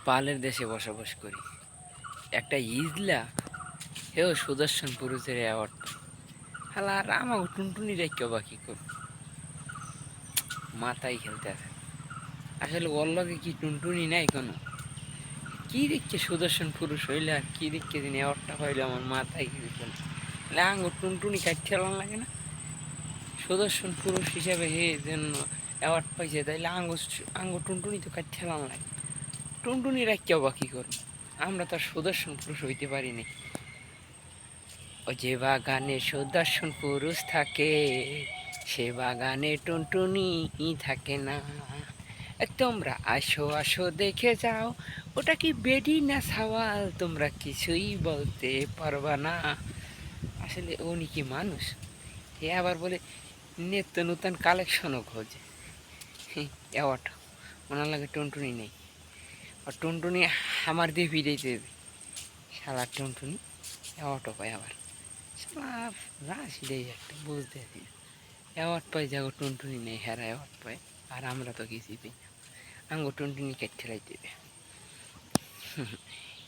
পালের দেশে বসবাস করি। একটা ইজলা হেও সুদর্শন পুরুষের অ্যাওয়ার্ড হালা আর আমাকে টুনটুনি রেখে বাকি কর মাথায় খেলতে আছে। আসলে ওর লগে কি টুনটুনি নাই কোনো? কি দেখছে সুদর্শন পুরুষ হইলে আর কি দেখছে দিন অ্যাওয়ার্ডটা হইলে আমার মাথায় খেলে চলে আঙ্গ টুনটুনি কাটতে লাগে না? সুদর্শন পুরুষ হিসাবে হে যেন অ্যাওয়ার্ড পাইছে, তাইলে আঙ্গ টুনটুনি তো কাটতে লাগে। টুনটুনি রাখিয়াও বাকি করো, আমরা তো আর সুদর্শন পুরুষ হইতে পারিনি। ও যে বাগানে সুদর্শন পুরুষ থাকে সে বাগানে টুনটুনি থাকে না। তোমরা আসো আসো দেখে যাও, ওটা কি বেডি না সাওয়াল, তোমরা কিছুই বলতে পারবা না। আসলে উনি কি মানুষ? এ আবার বলে নিত্য নূতন কালেকশনও খোঁজে। অ্যাওয়ার্ড ওনার লাগে টুনটুনি নেই, আর টুনটুনি আমার দিয়ে ফিরেই দেবে। শালা টুনটুনি অ্যাওয়ার্ডও পায় আবার। শালা রাশিটাই একটা বুঝতে আছি না। অ্যাওয়ার্ড পাই যাগো টুনটুনি নেই, হেরা অ্যাওয়ার্ড পায় আর আমরা তো কিছুই পাই না। আঙ্গো টুনটুনি কেটে দেবে।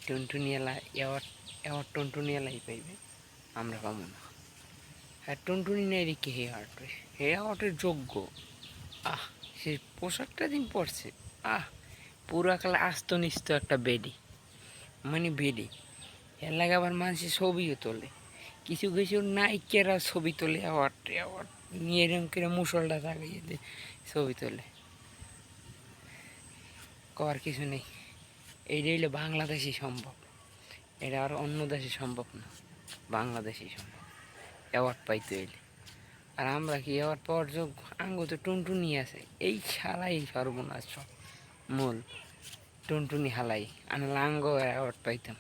টুনটুনি এলা অ্যাওয়ার্ড অ্যাওয়ার্ড টুনটুনি এলাই পাইবে, আমরা পাবো না। আর টুনটুনি নেই রেখে হে অ্যাওয়ার্ড পাই, হে অ্যাওয়ার্ডের যোগ্য। আহ, সে পোশাকটা দিন পরছে, আহ পুরা কালে আস্ত নিস্ত একটা বেডি, মানে বেডি। এর লাগে আবার মানুষের ছবিও তোলে, কিছু কিছু নায়িকেরা ছবি তোলে অ্যাওয়ার্ড অ্যাওয়ার্ড নিয়ে এরকম করে মুসলটা লাগাইয়ে দিয়ে ছবি তোলে। করার কিছু নেই, এইটা হইলে বাংলাদেশই সম্ভব, এটা আর অন্য দেশে সম্ভব না, বাংলাদেশই সম্ভব অ্যাওয়ার্ড পাইতে হইলে। আর আমরা কি অ্যাওয়ার্ড পাওয়ার যোগ্য? আঙ্গ তো টুনটুনি আছে, এই শালাই সর্বনাশ মূল টুনটুনি হালাই আনলে আঙ্গ অ্যাওয়ার্ড পাইতাম।